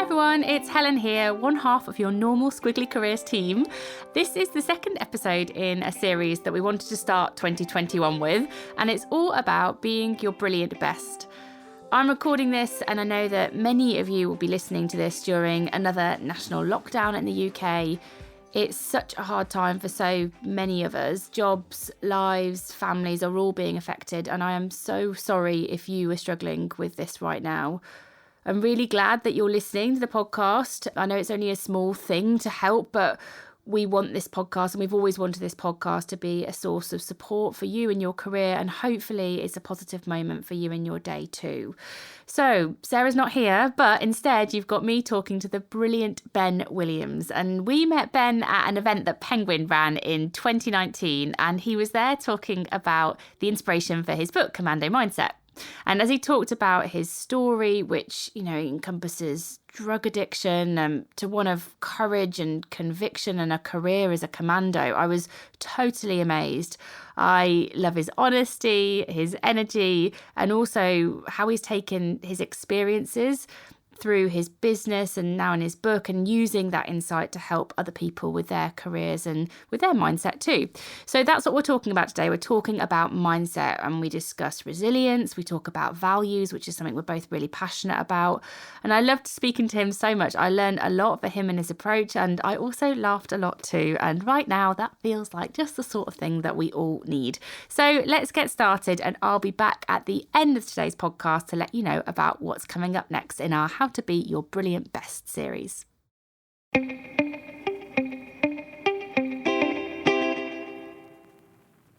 everyone, it's Helen here, one half of your normal Squiggly Careers team. This is the second episode in a series that we wanted to start 2021 with, and it's all about being your brilliant best. I'm recording this, and I know that many of you will be listening to this during another national lockdown in the UK. It's such a hard time for so many of us. Jobs, lives, families are all being affected, and I am so sorry if you are struggling with this right now. I'm really glad that you're listening to the podcast. I know it's only a small thing to help, but we want this podcast, and we've always wanted this podcast to be a source of support for you in your career, and hopefully it's a positive moment for you in your day too. So Sarah's not here, but instead you've got me talking to the brilliant Ben Williams. And we met Ben at an event that Penguin ran in 2019, and he was there talking about the inspiration for his book, Commando Mindset. And as he talked about his story, which, encompasses drug addiction to one of courage and conviction and a career as a commando, I was totally amazed. I love his honesty, his energy, and also how he's taken his experiences through his business and now in his book, and using that insight to help other people with their careers and with their mindset too. So that's what we're talking about today. We're talking about mindset, and we discuss resilience. We talk about values, which is something we're both really passionate about. And I loved speaking to him so much. I learned a lot for him and his approach, and I also laughed a lot too. And right now that feels like just the sort of thing that we all need. So let's get started, and I'll be back at the end of today's podcast to let you know about what's coming up next in our How to Be Your Brilliant Best series.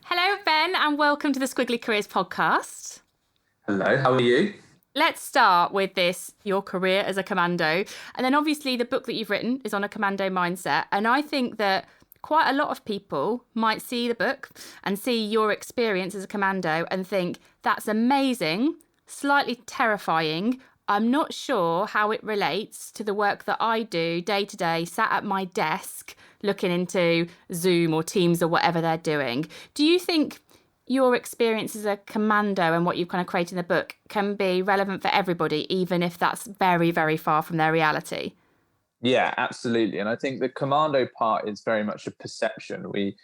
Hello, Ben, and welcome to the Squiggly Careers podcast. Hello, how are you? Let's start with this, your career as a commando. And then obviously the book that you've written is on a commando mindset. And I think that quite a lot of people might see the book and see your experience as a commando and think, that's amazing, slightly terrifying. I'm not sure how it relates to the work that I do day to day, sat at my desk, looking into Zoom or Teams or whatever they're doing. Do you think your experience as a commando and what you've kind of created in the book can be relevant for everybody, even if that's very, very far from their reality? Yeah, absolutely. And I think the commando part is very much a perception. We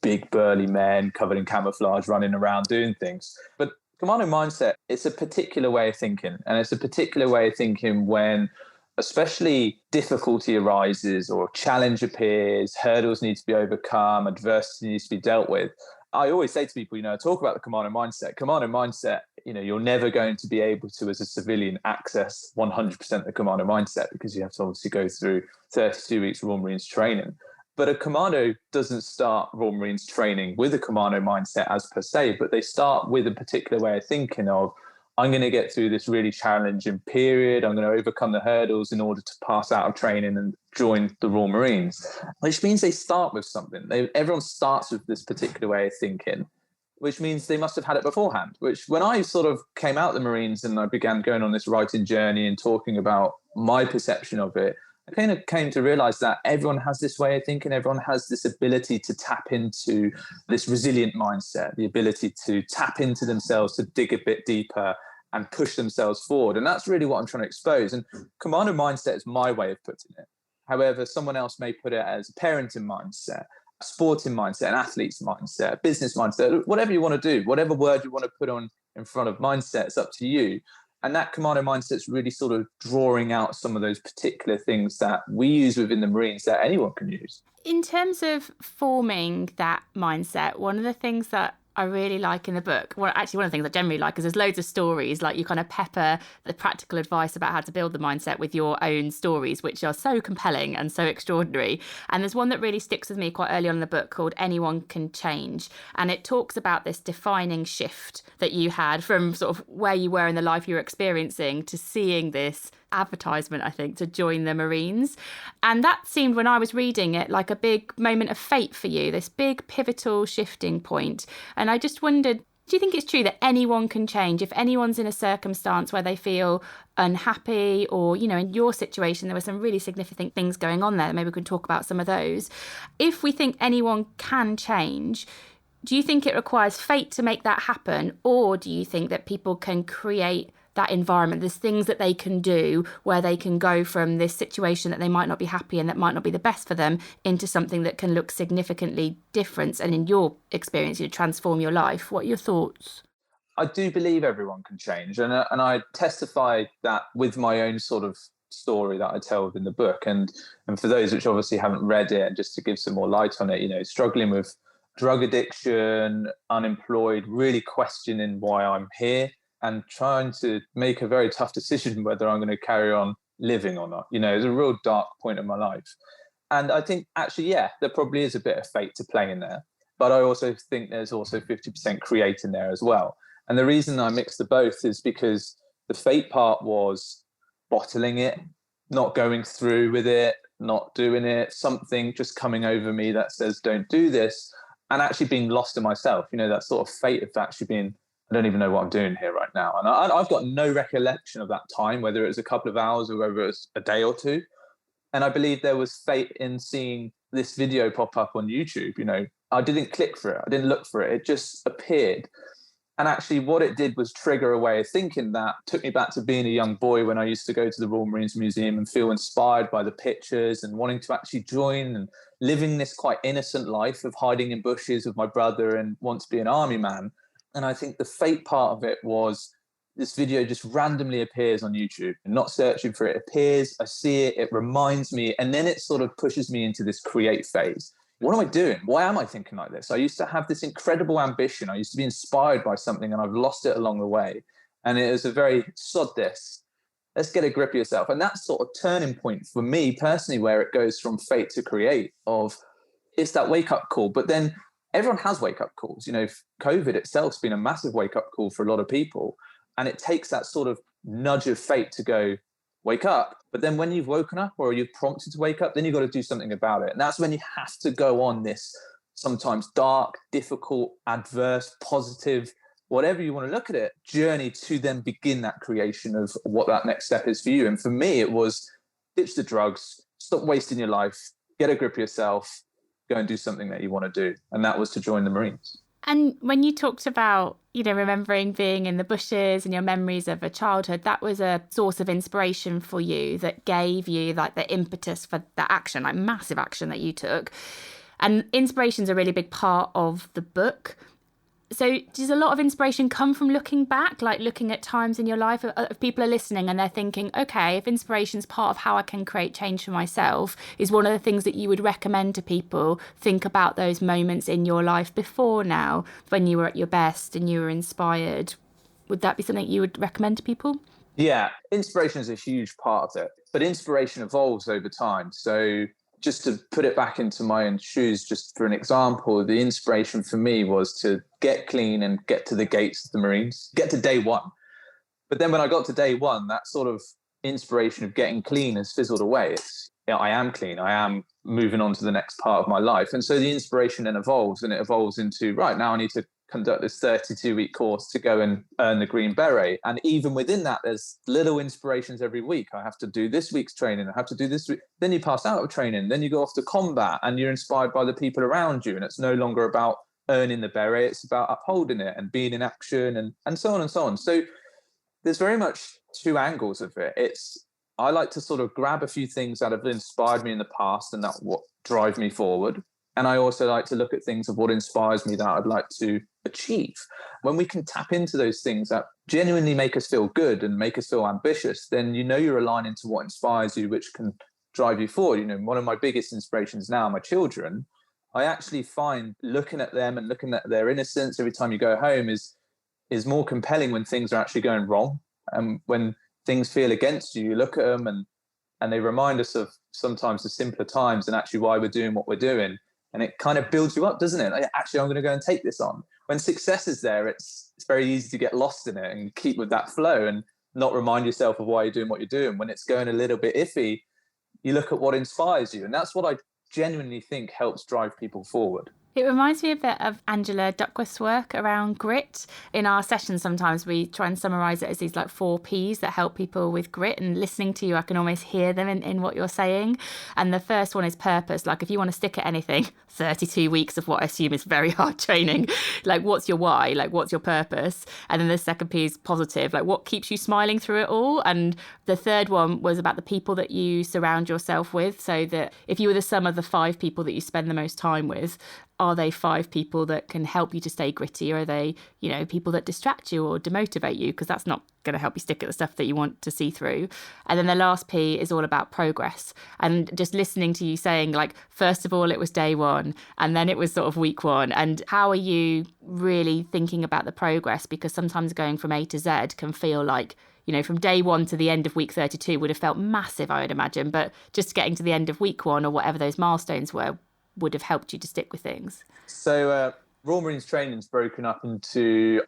big burly men covered in camouflage running around doing things. But commando mindset, it's a particular way of thinking. And it's a particular way of thinking when especially difficulty arises or challenge appears, hurdles need to be overcome, adversity needs to be dealt with. I always say to people, talk about the commando mindset. Commando mindset, you're never going to be able to, as a civilian, access 100% the commando mindset, because you have to obviously go through 32 weeks of Royal Marines training. But a commando doesn't start Royal Marines training with a commando mindset as per se, but they start with a particular way of thinking of, I'm going to get through this really challenging period. I'm going to overcome the hurdles in order to pass out of training and join the Royal Marines, which means they start with something. Everyone starts with this particular way of thinking, which means they must have had it beforehand, which when I sort of came out of the Marines and I began going on this writing journey and talking about my perception of it, I kind of came to realize that everyone has this way of thinking. Everyone has this ability to tap into this resilient mindset, the ability to tap into themselves, to dig a bit deeper and push themselves forward. And that's really what I'm trying to expose. And commando mindset is my way of putting it. However, someone else may put it as a parenting mindset, a sporting mindset, an athlete's mindset, a business mindset, whatever you want to do, whatever word you want to put on in front of mindset, it's up to you. And that commando mindset is really sort of drawing out some of those particular things that we use within the Marines that anyone can use. In terms of forming that mindset, one of the things that I really like in the book, well, actually one of the things I generally like is there's loads of stories, like you kind of pepper the practical advice about how to build the mindset with your own stories, which are so compelling and so extraordinary. And there's one that really sticks with me quite early on in the book called Anyone Can Change. And it talks about this defining shift that you had from sort of where you were in the life you were experiencing to seeing this advertisement, I think, to join the Marines. And that seemed, when I was reading it, like a big moment of fate for you, this big pivotal shifting point. And I just wondered, do you think it's true that anyone can change? If anyone's in a circumstance where they feel unhappy, or, in your situation, there were some really significant things going on there, maybe we can talk about some of those. If we think anyone can change, do you think it requires fate to make that happen? Or do you think that people can create that environment. There's things that they can do where they can go from this situation that they might not be happy and that might not be the best for them into something that can look significantly different and, in your experience, transform your life. What are your thoughts? I do believe everyone can change, and I testify that with my own sort of story that I tell in the book. And for those which obviously haven't read it, and just to give some more light on it, struggling with drug addiction, unemployed, really questioning why I'm here, and trying to make a very tough decision whether I'm going to carry on living or not. It's a real dark point in my life. And I think actually, yeah, there probably is a bit of fate to play in there. But I also think there's also 50% create in there as well. And the reason I mixed the both is because the fate part was bottling it, not going through with it, not doing it, something just coming over me that says, don't do this, and actually being lost in myself. That sort of fate of actually being, I don't even know what I'm doing here right now. And I've got no recollection of that time, whether it was a couple of hours or whether it was a day or two. And I believe there was fate in seeing this video pop up on YouTube. I didn't click for it. I didn't look for it. It just appeared. And actually what it did was trigger a way of thinking that took me back to being a young boy when I used to go to the Royal Marines Museum and feel inspired by the pictures and wanting to actually join and living this quite innocent life of hiding in bushes with my brother and want to be an army man. And I think the fate part of it was this video just randomly appears on YouTube, and not searching for it. It appears, I see it, it reminds me, and then it sort of pushes me into this create phase. What am I doing? Why am I thinking like this? I used to have this incredible ambition. I used to be inspired by something, and I've lost it along the way. And it was a very sod this. Let's get a grip of yourself. And that sort of turning point for me personally, where it goes from fate to create, of it's that wake up call. But then everyone has wake up calls. COVID itself's been a massive wake up call for a lot of people. And it takes that sort of nudge of fate to go, wake up. But then when you've woken up or you're prompted to wake up, then you've got to do something about it. And that's when you have to go on this sometimes dark, difficult, adverse, positive, whatever you want to look at it, journey to then begin that creation of what that next step is for you. And for me, it was ditch the drugs, stop wasting your life, get a grip of yourself, go and do something that you want to do. And that was to join the Marines. And when you talked about, remembering being in the bushes and your memories of a childhood, that was a source of inspiration for you that gave you like the impetus for the action, like massive action that you took. And inspiration's a really big part of the book. So does a lot of inspiration come from looking back, like looking at times in your life? If people are listening and they're thinking, okay, if inspiration's part of how I can create change for myself, is one of the things that you would recommend to people, think about those moments in your life before now, when you were at your best and you were inspired. Would that be something you would recommend to people? Yeah, inspiration is a huge part of it, but inspiration evolves over time. So just to put it back into my own shoes, just for an example, the inspiration for me was to get clean and get to the gates of the Marines, get to day one. But then when I got to day one, that sort of inspiration of getting clean has fizzled away. I am clean. I am moving on to the next part of my life. And so the inspiration then evolves, and it evolves into, right, now I need to conduct this 32-week course to go and earn the Green Beret. And even within that, there's little inspirations every week. I have to do this week's training. I have to do this week. Then you pass out of training. Then you go off to combat and you're inspired by the people around you. And it's no longer about earning the beret. It's about upholding it and being in action and so on and so on. So there's very much two angles of it. I like to sort of grab a few things that have inspired me in the past and that what drive me forward. And I also like to look at things of what inspires me that I'd like to achieve. When we can tap into those things that genuinely make us feel good and make us feel ambitious, then you're aligning to what inspires you, which can drive you forward. One of my biggest inspirations now, my children, I actually find looking at them and looking at their innocence every time you go home is more compelling when things are actually going wrong. And when things feel against you, you look at them and they remind us of sometimes the simpler times and actually why we're doing what we're doing. And it kind of builds you up, doesn't it? Like, actually, I'm going to go and take this on. When success is there, it's very easy to get lost in it and keep with that flow and not remind yourself of why you're doing what you're doing. When it's going a little bit iffy, you look at what inspires you. And that's what I genuinely think helps drive people forward. It reminds me a bit of Angela Duckworth's work around grit. In our sessions, sometimes we try and summarise it as these like 4 Ps that help people with grit. And listening to you, I can almost hear them in what you're saying. And the first one is purpose. Like if you want to stick at anything, 32 weeks of what I assume is very hard training. Like what's your why? Like what's your purpose? And then the second P is positive. Like what keeps you smiling through it all? And the third one was about the people that you surround yourself with. So that if you were the sum of the 5 people that you spend the most time with, are they 5 people that can help you to stay gritty, or are they, people that distract you or demotivate you? Because that's not going to help you stick at the stuff that you want to see through. And then the last P is all about progress. And just listening to you saying, like, first of all, it was day 1 and then it was sort of week 1. And how are you really thinking about the progress? Because sometimes going from A to Z can feel like, from day 1 to the end of week 32 would have felt massive, I would imagine. But just getting to the end of week 1 or whatever those milestones were would have helped you to stick with things. So Royal Marines training is broken up into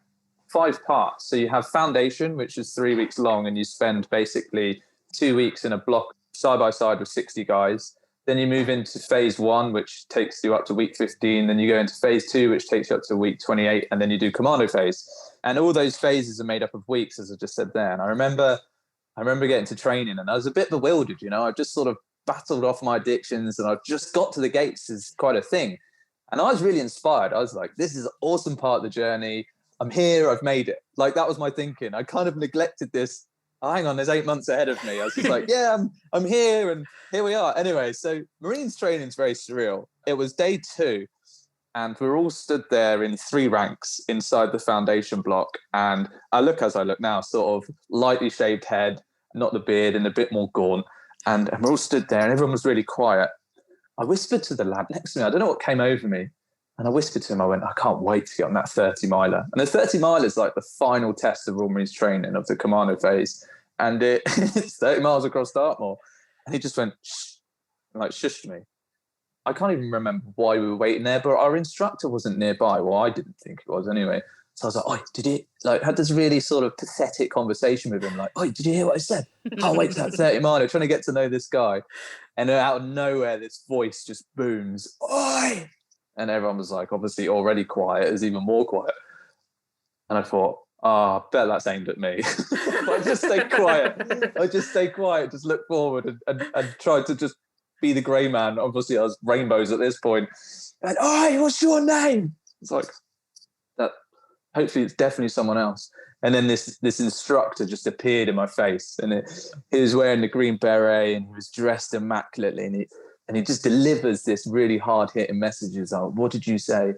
5 parts. So you have foundation, which is 3 weeks long, and you spend basically 2 weeks in a block side by side with 60 guys. Then you move into phase 1, which takes you up to week 15. Then you go into phase 2, which takes you up to week 28. And then you do commando phase. And all those phases are made up of weeks, as I just said there. And I remember getting to training and I was a bit bewildered, I just sort of battled off my addictions and I just got to the gates is quite a thing. And I was really inspired. I was like, this is an awesome part of the journey. I'm here. I've made it. Like, that was my thinking. I kind of neglected this. Oh, hang on, there's 8 months ahead of me. I was just like, yeah, I'm here and here we are. Anyway, so Marines training is very surreal. It was day 2 and we were all stood there in 3 ranks inside the foundation block. And I look as I look now, sort of lightly shaved head, not the beard, and a bit more gaunt. And we're all stood there and everyone was really quiet. I whispered to the lad next to me, I don't know what came over me. And I whispered to him, I went, I can't wait to get on that 30 miler. And the 30 miler is like the final test of Royal Marines training of the commando phase. And it's 30 miles across Dartmoor. And he just went, shh, and like shushed me. I can't even remember why we were waiting there, but our instructor wasn't nearby. Well, I didn't think it was anyway. So I was like, oh, did he, like, had this really sort of pathetic conversation with him, like, oh, did you hear what I said? Can't wait for that 30 miler, trying to get to know this guy. And then out of nowhere, this voice just booms, oi! And everyone was like, obviously already quiet, is even more quiet. And I thought, I bet that's aimed at me. I just stayed quiet. Just looked forward and tried to just be the grey man. Obviously, I was rainbows at this point. And, oi, what's your name? It's like, that. Hopefully it's definitely someone else. And then this instructor just appeared in my face, and he was wearing the green beret and he was dressed immaculately, and he just delivers this really hard-hitting messages. Like, what did you say?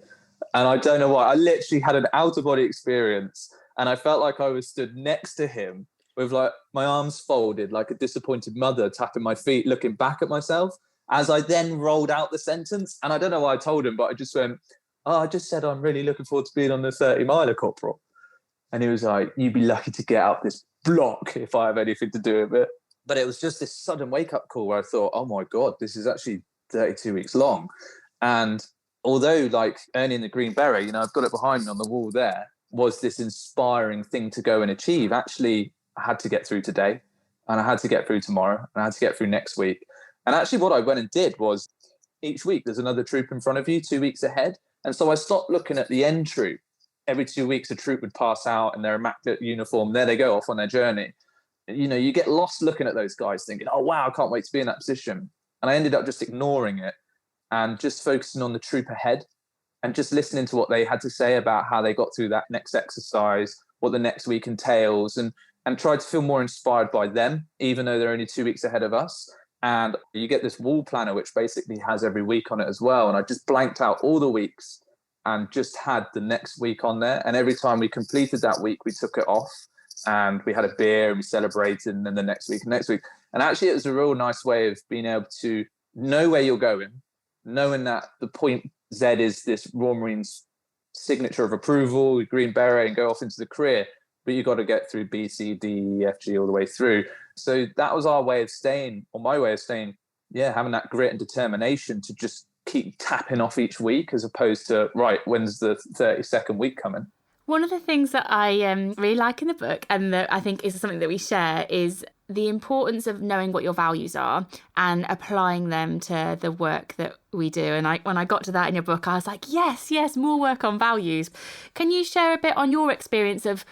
And I don't know why. I literally had an out-of-body experience, and I felt like I was stood next to him with like my arms folded like a disappointed mother, tapping my feet, looking back at myself as I then rolled out the sentence. And I don't know why I told him, but I just went, oh, I just said I'm really looking forward to being on the 30 miler, Corporal. And he was like, you'd be lucky to get out this block if I have anything to do with it. But it was just this sudden wake-up call where I thought, oh my God, this is actually 32 weeks long. And although like earning the green beret, I've got it behind me on the wall there, was this inspiring thing to go and achieve. Actually, I had to get through today, and I had to get through tomorrow, and I had to get through next week. And actually what I went and did was each week there's another troop in front of you, 2 weeks ahead. And so I stopped looking at the end troop. Every 2 weeks, a troop would pass out in their immaculate uniform. There they go, off on their journey. You get lost looking at those guys thinking, oh, wow, I can't wait to be in that position. And I ended up just ignoring it and just focusing on the troop ahead and just listening to what they had to say about how they got through that next exercise, what the next week entails, and tried to feel more inspired by them, even though they're only 2 weeks ahead of us. And you get this wall planner, which basically has every week on it as well. And I just blanked out all the weeks and just had the next week on there. And every time we completed that week, we took it off and we had a beer and we celebrated, and then the next week and next week. And actually, it was a real nice way of being able to know where you're going, knowing that the point Z is this Royal Marines signature of approval, green beret, and go off into the career. But you've got to get through B, C, D, E, F, G, all the way through. So that was our way of staying, or my way of staying, having that grit and determination to just keep tapping off each week, as opposed to, right, when's the 32nd week coming? One of the things that I really like in the book, and that I think is something that we share, is the importance of knowing what your values are and applying them to the work that we do. And when I got to that in your book, I was like, yes, more work on values. Can you share a bit on your experience of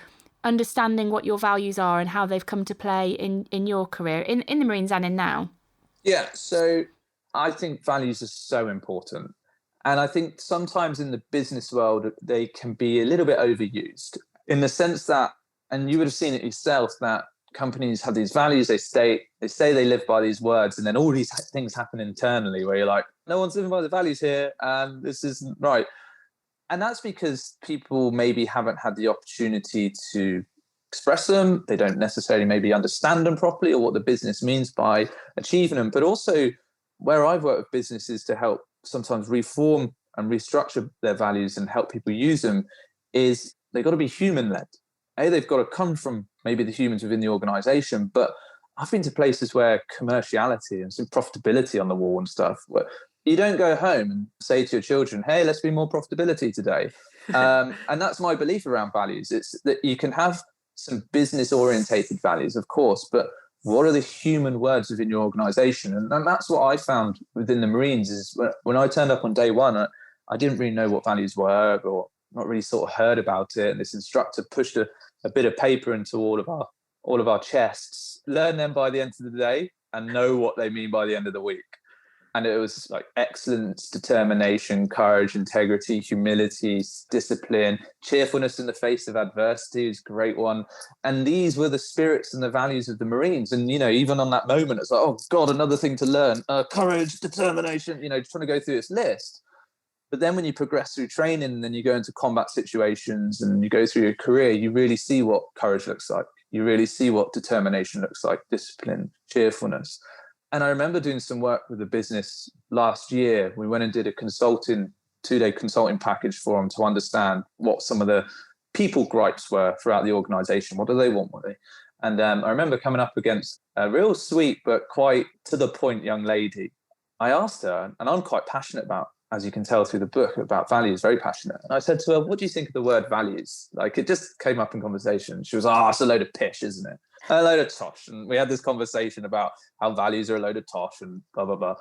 understanding what your values are and how they've come to play in your career, in the Marines and in now? Yeah, so I think values are so important. And I think sometimes in the business world, they can be a little bit overused in the sense that, and you would have seen it yourself, that companies have these values, they say they live by these words, and then all these things happen internally where you're like, no one's living by the values here, and this isn't right. And that's because people maybe haven't had the opportunity to express them. They don't necessarily maybe understand them properly or what the business means by achieving them. But also where I've worked with businesses to help sometimes reform and restructure their values and help people use them is they've got to be human-led. They've got to come from maybe the humans within the organization. But I've been to places where commerciality and some profitability on the wall and stuff, where you don't go home and say to your children, hey, let's be more profitability today. And that's my belief around values. It's that you can have some business orientated values, of course, but what are the human words within your organization? And that's what I found within the Marines is when I turned up on day one, I didn't really know what values were or not really sort of heard about it. And this instructor pushed a bit of paper into all of our chests, learn them by the end of the day and know what they mean by the end of the week. And it was like excellence, determination, courage, integrity, humility, discipline, cheerfulness in the face of adversity is a great one. And these were the spirits and the values of the Marines. And, even on that moment, it's like, oh God, another thing to learn, courage, determination, trying to go through this list. But then when you progress through training and then you go into combat situations and you go through your career, you really see what courage looks like. You really see what determination looks like, discipline, cheerfulness. And I remember doing some work with a business last year. We went and did a 2-day consulting package for them to understand what some of the people gripes were throughout the organization. What do they want? And I remember coming up against a real sweet, but quite to the point young lady. I asked her, and I'm quite passionate about, as you can tell through the book, about values, very passionate. And I said to her, what do you think of the word values? Like, it just came up in conversation. She was, it's a load of pish, isn't it? A load of tosh. And we had this conversation about how values are a load of tosh and blah, blah, blah.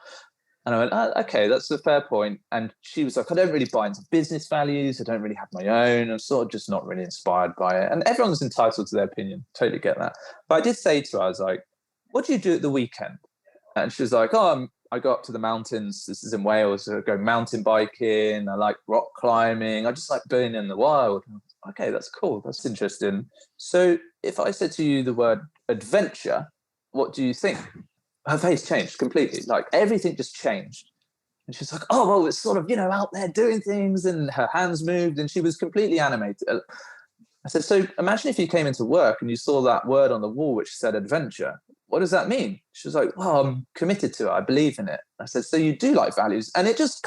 And I went, okay, that's a fair point. And she was like, I don't really buy into business values. I don't really have my own. I'm sort of just not really inspired by it. And everyone's entitled to their opinion. Totally get that. But I did say to her, I was like, what do you do at the weekend? And she was like, I go up to the mountains. This is in Wales. I go mountain biking. I like rock climbing. I just like being in the wild. Okay, that's cool. That's interesting. So if I said to you the word adventure, what do you think? Her face changed completely. Like everything just changed. And she's like, oh, well, it's sort of, out there doing things. And her hands moved and she was completely animated. I said, so imagine if you came into work and you saw that word on the wall which said adventure. What does that mean? She was like, well, I'm committed to it. I believe in it. I said, so you do like values? And it just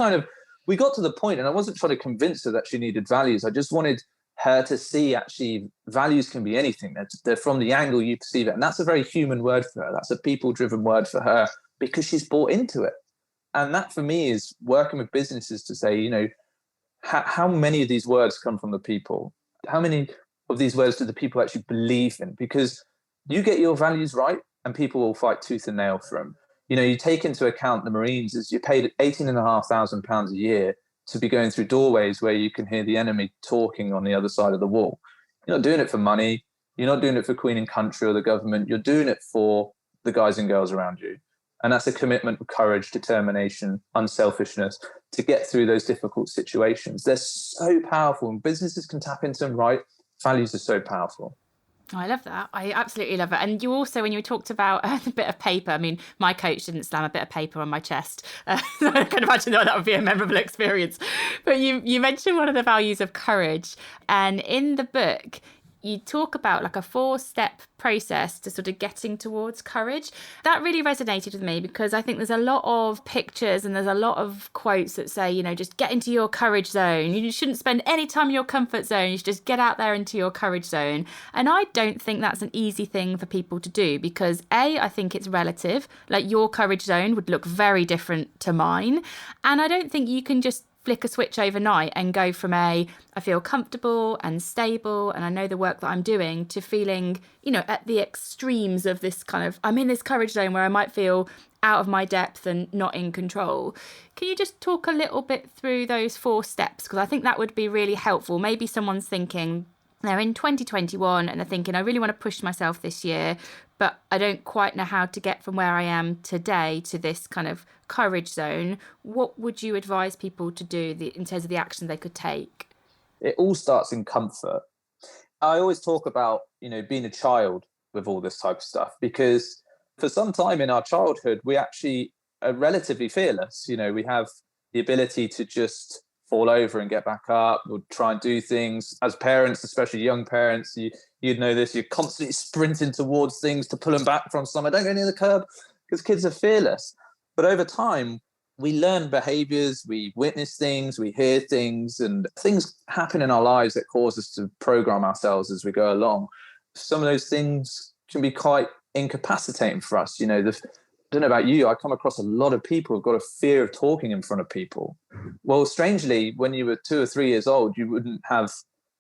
we got to the point, and I wasn't trying to convince her that she needed values. I just wanted her to see actually values can be anything. They're from the angle you perceive it. And that's a very human word for her. That's a people-driven word for her because she's bought into it. And that for me is working with businesses to say, how many of these words come from the people? How many of these words do the people actually believe in? Because you get your values right, and people will fight tooth and nail for them. You take into account the Marines as you're paid £18,500 a year to be going through doorways where you can hear the enemy talking on the other side of the wall. You're not doing it for money. You're not doing it for Queen and Country or the government. You're doing it for the guys and girls around you. And that's a commitment of courage, determination, unselfishness to get through those difficult situations. They're so powerful, and businesses can tap into them right. Values are so powerful. I love that. I absolutely love it. And you also, when you talked about a bit of paper, I mean, my coach didn't slam a bit of paper on my chest. So I can imagine that would be a memorable experience. But you mentioned one of the values of courage. And in the book, you talk about like a 4-step process to sort of getting towards courage. That really resonated with me because I think there's a lot of pictures and there's a lot of quotes that say, just get into your courage zone. You shouldn't spend any time in your comfort zone. You should just get out there into your courage zone. And I don't think that's an easy thing for people to do because I think it's relative. Like your courage zone would look very different to mine. And I don't think you can just flick a switch overnight and go from I feel comfortable and stable and I know the work that I'm doing, to feeling, at the extremes of this kind of, I'm in this courage zone where I might feel out of my depth and not in control. Can you just talk a little bit through those 4 steps? Because I think that would be really helpful. Maybe someone's thinking they're in 2021 and they're thinking, I really want to push myself this year, but I don't quite know how to get from where I am today to this kind of courage zone. What would you advise people to do in terms of the action they could take? It all starts in comfort. I always talk about, being a child with all this type of stuff, because for some time in our childhood, we actually are relatively fearless. We have the ability to just fall over and get back up, or try and do things. As parents, especially young parents, you'd know this, you're constantly sprinting towards things to pull them back from somewhere. Don't go near the curb, because kids are fearless. But over time, we learn behaviors, we witness things, we hear things, and things happen in our lives that cause us to program ourselves as we go along. Some of those things can be quite incapacitating for us. I don't know about you, I come across a lot of people who've got a fear of talking in front of people. Well, strangely, when you were 2 or 3 years old, you wouldn't have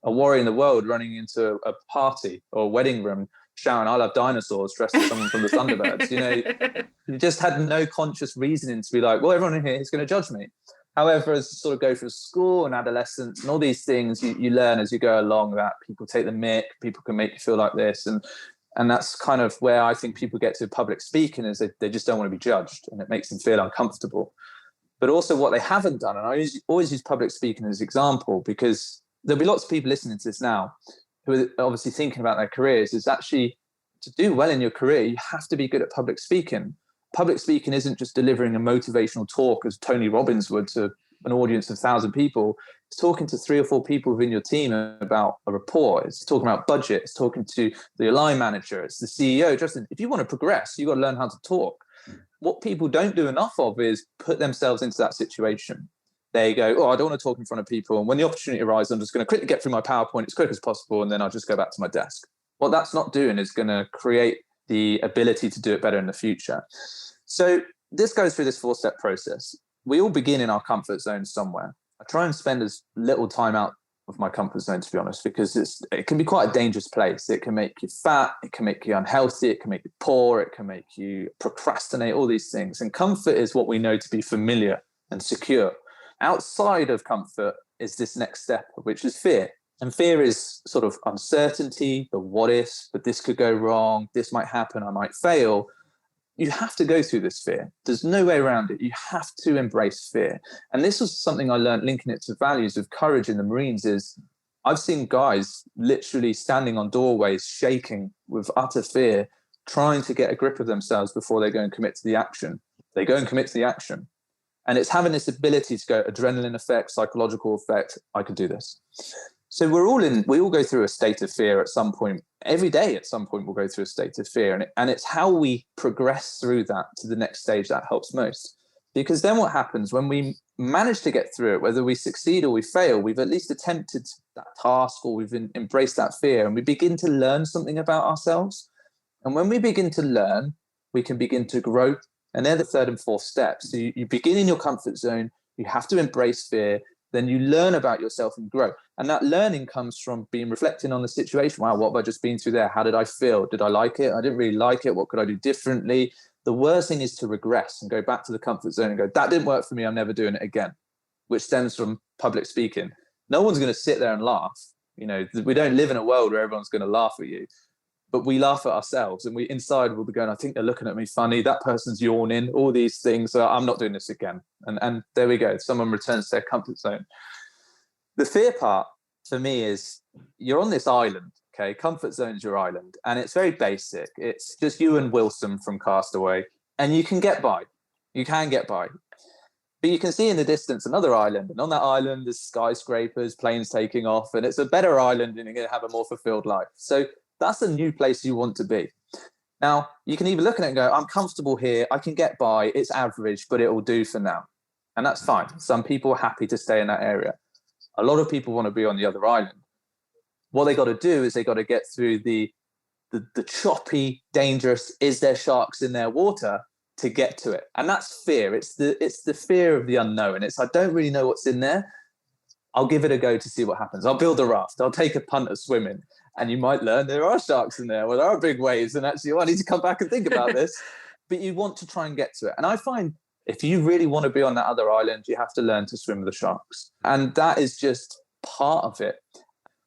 a worry in the world running into a party or a wedding room shouting, I love dinosaurs, dressed as someone from the Thunderbirds. You just had no conscious reasoning to be like, well, everyone in here is going to judge me. However, as you sort of go through school and adolescence and all these things, you learn as you go along that people take the mick, people can make you feel like this. And that's kind of where I think people get to public speaking, is they just don't want to be judged, and it makes them feel uncomfortable. But also what they haven't done, and I always use public speaking as an example, because there'll be lots of people listening to this now who are obviously thinking about their careers, is actually to do well in your career, you have to be good at public speaking. Public speaking isn't just delivering a motivational talk as Tony Robbins would to an audience of 1,000 people. It's talking to 3 or 4 people within your team about a report. It's talking about budget. It's talking to the line manager. It's the CEO. Justin, if you want to progress, you've got to learn how to talk. What people don't do enough of is put themselves into that situation. They go, I don't want to talk in front of people. And when the opportunity arises, I'm just going to quickly get through my PowerPoint as quick as possible, and then I'll just go back to my desk. What that's not doing is going to create the ability to do it better in the future. So this goes through this 4-step process. We all begin in our comfort zone somewhere. I try and spend as little time out of my comfort zone, to be honest, because it can be quite a dangerous place. It can make you fat, it can make you unhealthy, it can make you poor, it can make you procrastinate, all these things. And comfort is what we know to be familiar and secure. Outside of comfort is this next step, which is fear. And fear is sort of uncertainty, the what ifs, but this could go wrong, this might happen, I might fail. You have to go through this fear. There's no way around it. You have to embrace fear. And this was something I learned linking it to values of courage in the Marines. Is I've seen guys literally standing on doorways, shaking with utter fear, trying to get a grip of themselves before they go and commit to the action. They go and commit to the action. And it's having this ability to go adrenaline effect, psychological effect. I could do this. So we all go through a state of fear at some point. Every day at some point we'll go through a state of fear. And it's how we progress through that to the next stage that helps most. Because then what happens when we manage to get through it, whether we succeed or we fail, we've at least attempted that task, or we've embraced that fear, and we begin to learn something about ourselves. And when we begin to learn, we can begin to grow. And they're the 3rd and 4th steps. So you begin in your comfort zone, you have to embrace fear, then you learn about yourself and grow. And that learning comes from reflecting on the situation. Wow, what have I just been through there? How did I feel? Did I like it? I didn't really like it. What could I do differently? The worst thing is to regress and go back to the comfort zone and go, that didn't work for me, I'm never doing it again, which stems from public speaking. No one's going to sit there and laugh. We don't live in a world where everyone's going to laugh at you, but we laugh at ourselves, and we inside will be going, I think they're looking at me funny. That person's yawning, all these things. So I'm not doing this again. And there we go. Someone returns to their comfort zone. The fear part for me is you're on this island. Okay. Comfort zone's your island, and it's very basic. It's just you and Wilson from Castaway, and you can get by. You can get by. But you can see in the distance another island, and on that island there's skyscrapers, planes taking off, and it's a better island, and you're going to have a more fulfilled life. So that's a new place you want to be. Now, you can either look at it and go, I'm comfortable here, I can get by, it's average, but it will do for now. And that's fine. Some people are happy to stay in that area. A lot of people want to be on the other island. What they got to do is they got to get through the choppy, dangerous, is there sharks in their water, to get to it. And that's fear. It's the fear of the unknown. It's I don't really know what's in there. I'll give it a go to see what happens. I'll build a raft. I'll take a punt at swimming. And you might learn there are sharks in there, or there are big waves. And actually, I need to come back and think about this. But you want to try and get to it. And I find if you really want to be on that other island, you have to learn to swim with the sharks. And that is just part of it.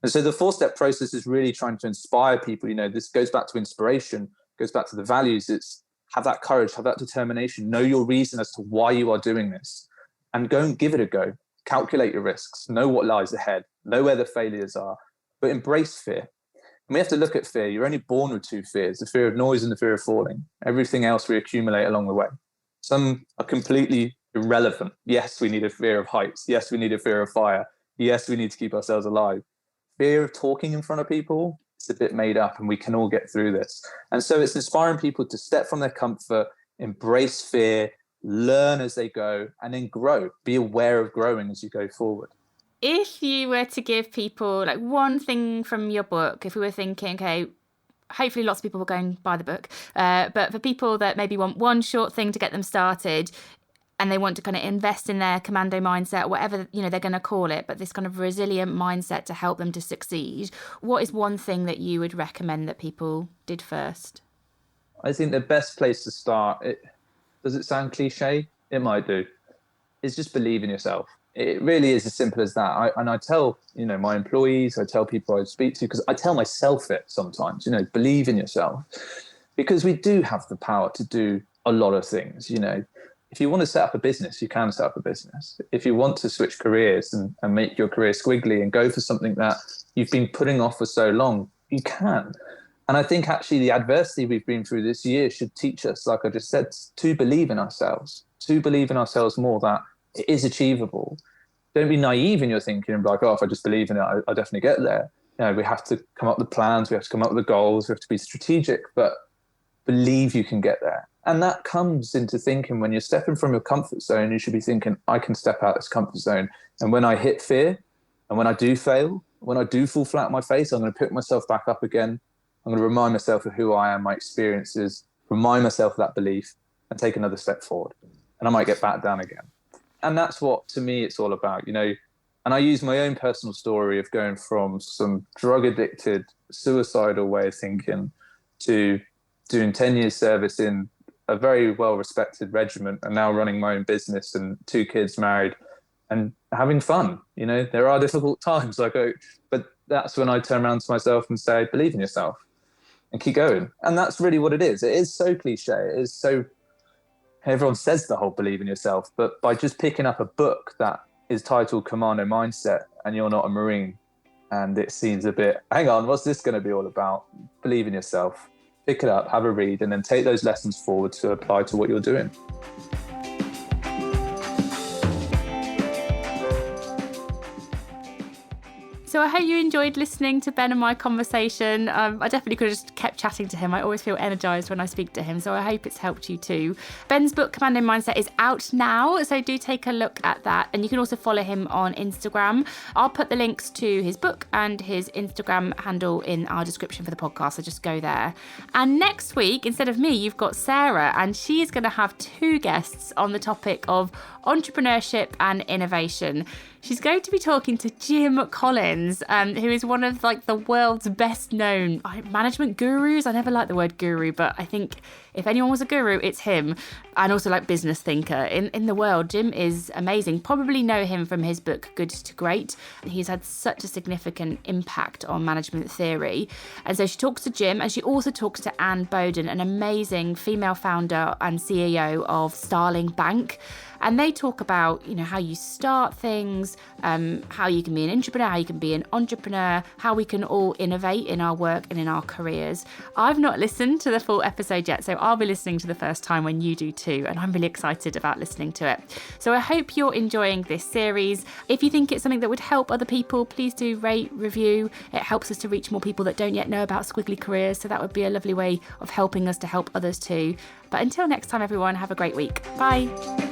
And so the 4-step process is really trying to inspire people. This goes back to inspiration, goes back to the values. It's have that courage, have that determination, know your reason as to why you are doing this, and go and give it a go. Calculate your risks, know what lies ahead, know where the failures are, but embrace fear. And we have to look at fear. You're only born with 2 fears, the fear of noise and the fear of falling. Everything else we accumulate along the way. Some are completely irrelevant. Yes, we need a fear of heights. Yes, we need a fear of fire. Yes, we need to keep ourselves alive. Fear of talking in front of people, it's a bit made up, and we can all get through this. And so it's inspiring people to step from their comfort, embrace fear, learn as they go, and then grow. Be aware of growing as you go forward. If you were to give people like one thing from your book, if we were thinking, okay, hopefully lots of people will go and buy the book, but for people that maybe want one short thing to get them started, and they want to kind of invest in their commando mindset, whatever they're going to call it, but this kind of resilient mindset to help them to succeed, what is one thing that you would recommend that people did first? I think the best place to start, does it sound cliche? It might do. Is just believe in yourself. It really is as simple as that. I tell my employees, I tell people I speak to, because I tell myself it sometimes, believe in yourself, because we do have the power to do a lot of things. If you want to set up a business, you can set up a business. If you want to switch careers and make your career squiggly and go for something that you've been putting off for so long, you can. And I think actually the adversity we've been through this year should teach us, like I just said, to believe in ourselves more, that it is achievable. Don't be naive in your thinking and be like, if I just believe in it, I'll definitely get there. We have to come up with plans, we have to come up with the goals, we have to be strategic, but believe you can get there. And that comes into thinking when you're stepping from your comfort zone, you should be thinking, I can step out this comfort zone. And when I hit fear, and when I do fail, when I do fall flat on my face, I'm going to pick myself back up again. I'm going to remind myself of who I am, my experiences, remind myself of that belief, and take another step forward. And I might get back down again. And that's what, to me, it's all about, And I use my own personal story of going from some drug-addicted, suicidal way of thinking to doing 10 years service in a very well-respected regiment, and now running my own business and 2 kids, married, and having fun. There are difficult times, but that's when I turn around to myself and say, believe in yourself and keep going. And that's really what it is. It is so cliche. It is so, everyone says the whole believe in yourself, but by just picking up a book that is titled Commando Mindset and you're not a Marine, and it seems a bit, hang on, what's this going to be all about? Believe in yourself. Pick it up, have a read, and then take those lessons forward to apply to what you're doing. So I hope you enjoyed listening to Ben and my conversation. I definitely could have just kept chatting to him. I always feel energised when I speak to him, so I hope it's helped you too. Ben's book, Commando Mindset, is out now, so do take a look at that. And you can also follow him on Instagram. I'll put the links to his book and his Instagram handle in our description for the podcast, so just go there. And next week, instead of me, you've got Sarah, and she is going to have 2 guests on the topic of entrepreneurship and innovation. She's going to be talking to Jim Collins, who is one of the world's best known management gurus. I never liked the word guru, but I think if anyone was a guru, it's him. And also business thinker in the world. Jim is amazing. Probably know him from his book, Good to Great. He's had such a significant impact on management theory. And so she talks to Jim, and she also talks to Anne Bowden, an amazing female founder and CEO of Starling Bank. And they talk about, how you start things, how you can be an entrepreneur, how you can be an entrepreneur, how we can all innovate in our work and in our careers. I've not listened to the full episode yet, so I'll be listening to the first time when you do too. And I'm really excited about listening to it. So I hope you're enjoying this series. If you think it's something that would help other people, please do rate, review. It helps us to reach more people that don't yet know about squiggly careers. So that would be a lovely way of helping us to help others too. But until next time, everyone, have a great week. Bye.